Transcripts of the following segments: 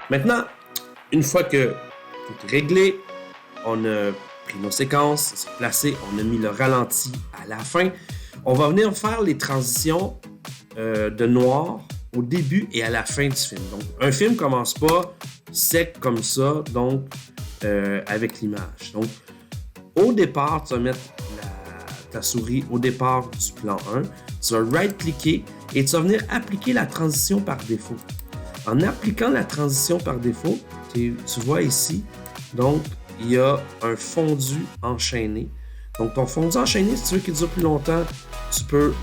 Maintenant, une fois que tout est réglé, on a pris nos séquences, c'est placé, on a mis le ralenti à la fin. On va venir faire les transitions de noir au début et à la fin du film. Donc, un film commence pas sec comme ça, donc avec l'image. Donc, au départ, tu vas mettre ta souris au départ du plan 1. Tu vas right-cliquer et tu vas venir appliquer la transition par défaut. En appliquant la transition par défaut, tu vois ici, donc, il y a un fondu enchaîné. Donc, ton fondu enchaîné, si tu veux qu'il dure plus longtemps, tu peux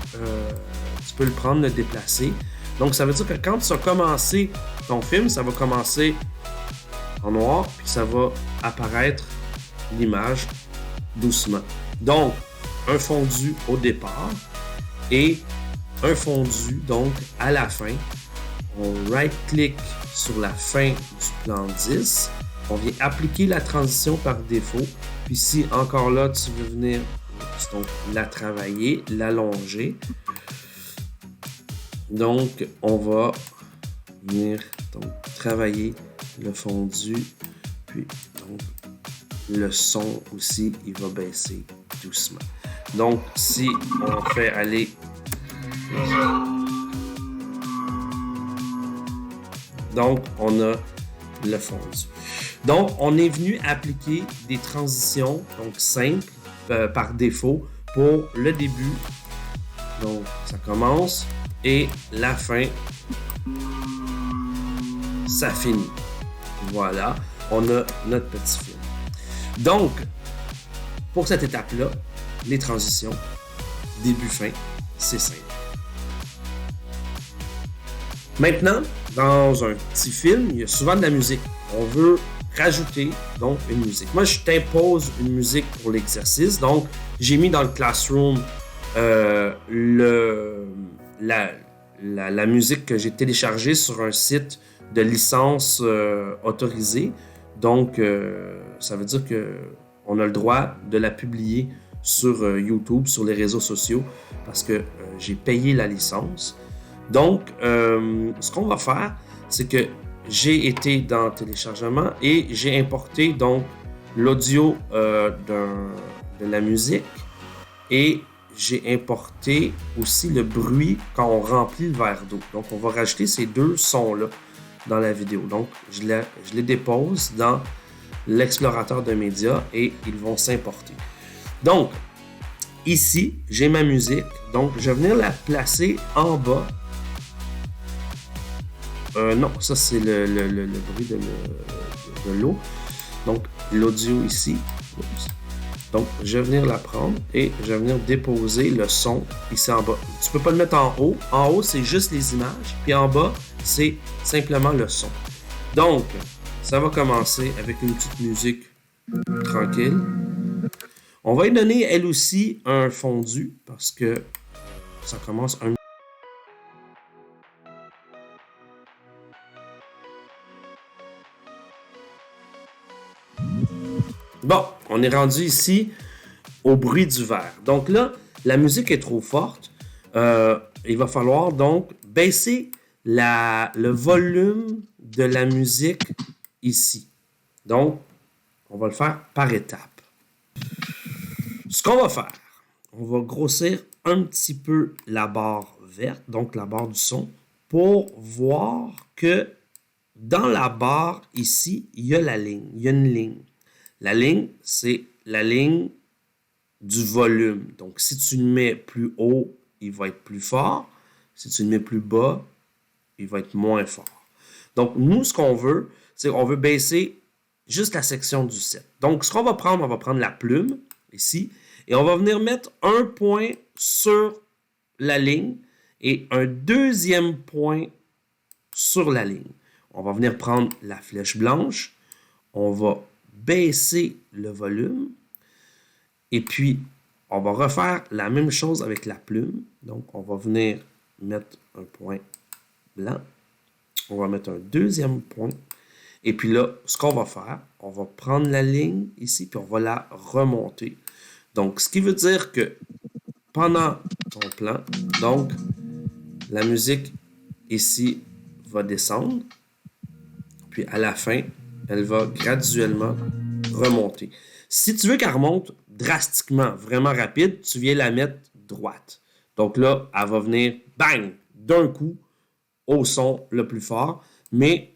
le prendre, le déplacer. Donc, ça veut dire que quand tu vas commencer ton film, ça va commencer en noir, puis ça va apparaître l'image doucement. Donc, un fondu au départ et un fondu, donc, à la fin. On right-click sur la fin du plan 10. On vient appliquer la transition par défaut. Puis si encore là, tu veux venir donc, la travailler, l'allonger. Donc, on va venir donc, travailler le fondu. Puis, donc, le son aussi, il va baisser doucement. Donc, si on fait aller... Donc, on a le fondu. Donc, on est venu appliquer des transitions donc simples par défaut pour le début. Donc, ça commence et la fin, ça finit. Voilà, on a notre petit film. Donc, pour cette étape-là, les transitions, début-fin, c'est simple. Maintenant, dans un petit film, il y a souvent de la musique. On veut rajouter donc une musique. Moi, je t'impose une musique pour l'exercice. Donc, j'ai mis dans le Classroom la musique que j'ai téléchargée sur un site de licence autorisée. Donc, ça veut dire qu'on a le droit de la publier sur YouTube, sur les réseaux sociaux, parce que j'ai payé la licence. Donc, ce qu'on va faire, c'est que j'ai été dans téléchargement et j'ai importé donc l'audio de la musique et j'ai importé aussi le bruit quand on remplit le verre d'eau. Donc, on va rajouter ces deux sons-là dans la vidéo. Donc, je les dépose dans l'explorateur de médias et ils vont s'importer. Donc, ici, j'ai ma musique. Donc, je vais venir la placer en bas. Non, ça c'est le bruit de l'eau. Donc, l'audio ici. Oups. Donc, je vais venir la prendre et je vais venir déposer le son ici en bas. Tu ne peux pas le mettre en haut. En haut, c'est juste les images. Puis en bas, c'est simplement le son. Donc, ça va commencer avec une petite musique tranquille. On va y donner, elle aussi, un fondu parce que ça commence un... Bon, on est rendu ici au bruit du verre. Donc là, la musique est trop forte. Il va falloir donc baisser le volume de la musique ici. Donc, on va le faire par étapes. Ce qu'on va faire, on va grossir un petit peu la barre verte, donc la barre du son, pour voir que dans la barre ici, il y a la ligne. Il y a une ligne. La ligne, c'est la ligne du volume. Donc, si tu le mets plus haut, il va être plus fort. Si tu le mets plus bas, il va être moins fort. Donc, nous, ce qu'on veut, c'est qu'on veut baisser juste la section du 7. Donc, ce qu'on va prendre, on va prendre la plume, ici, et on va venir mettre un point sur la ligne et un deuxième point sur la ligne. On va venir prendre la flèche blanche, on va baisser le volume et puis on va refaire la même chose avec la plume. Donc, on va venir mettre un point blanc. On va mettre un deuxième point. Et puis là, ce qu'on va faire, on va prendre la ligne ici, puis on va la remonter. Donc, ce qui veut dire que pendant ton plan, donc, la musique ici va descendre. puis à la fin, elle va graduellement remonter. Si tu veux qu'elle remonte drastiquement, vraiment rapide, tu viens la mettre droite. Donc là, elle va venir, bang, d'un coup, au son le plus fort. Mais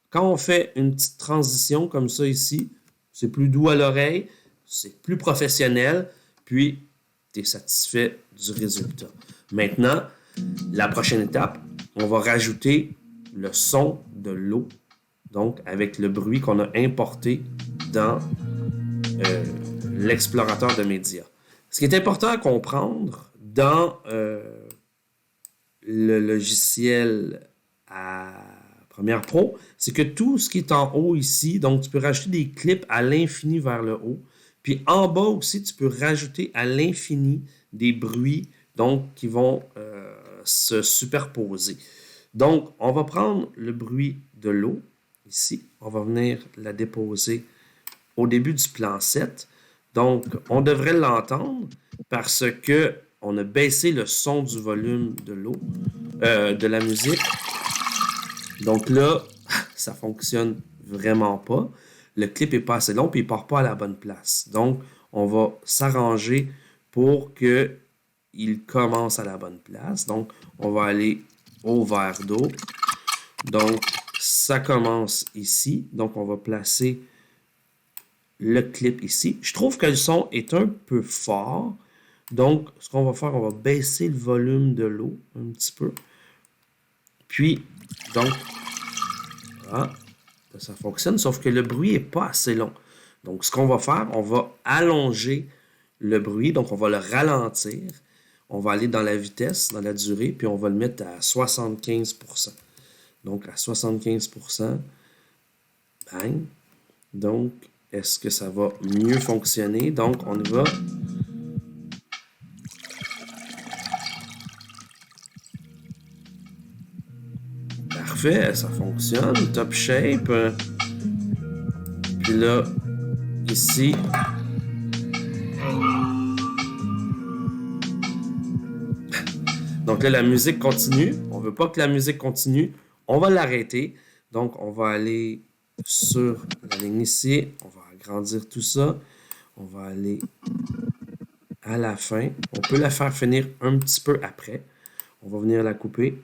quand on fait une petite transition comme ça ici, c'est plus doux à l'oreille, c'est plus professionnel, puis tu es satisfait du résultat. Maintenant, la prochaine étape, on va rajouter le son de l'eau, donc avec le bruit qu'on a importé dans l'explorateur de médias. Ce qui est important à comprendre dans le logiciel à Premiere Pro, c'est que tout ce qui est en haut ici, donc tu peux rajouter des clips à l'infini vers le haut. Puis en bas aussi, tu peux rajouter à l'infini des bruits donc qui vont se superposer. Donc, on va prendre le bruit de l'eau ici. On va venir la déposer au début du plan 7. Donc, on devrait l'entendre parce que on a baissé le son du volume de l'eau, de la musique. Donc là, ça fonctionne vraiment pas. Le clip est pas assez long puis il part pas à la bonne place. Donc, on va s'arranger pour que il commence à la bonne place. Donc, on va aller au verre d'eau. Donc, ça commence ici. Donc, on va placer le clip ici. Je trouve que le son est un peu fort. Donc, ce qu'on va faire, on va baisser le volume de l'eau un petit peu. Puis, donc, voilà, ça fonctionne, sauf que le bruit n'est pas assez long. Donc, ce qu'on va faire, on va allonger le bruit. Donc, on va le ralentir. On va aller dans la vitesse, dans la durée, puis on va le mettre à 75%. Donc, à 75%, bang. Donc, est-ce que ça va mieux fonctionner? Donc, on y va. Parfait, ça fonctionne. Top shape. Puis là, ici, donc là, la musique continue. On ne veut pas que la musique continue. On va l'arrêter. Donc, on va aller sur la ligne ici. On va agrandir tout ça. On va aller à la fin. On peut la faire finir un petit peu après. On va venir la couper.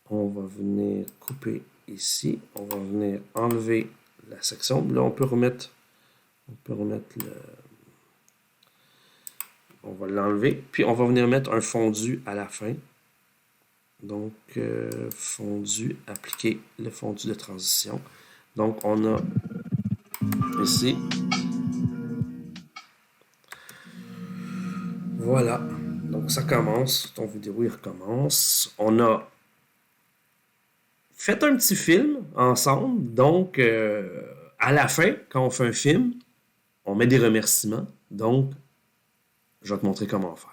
On va venir couper ici. On va venir enlever la section. Là, on peut remettre le... On va l'enlever. Puis, on va venir mettre un fondu à la fin. Donc, fondu, appliquer le fondu de transition. Donc, on a ici. Voilà. Donc, ça commence. Ton vidéo, il recommence. On a fait un petit film ensemble. Donc, à la fin, quand on fait un film, on met des remerciements. Donc, je vais te montrer comment faire.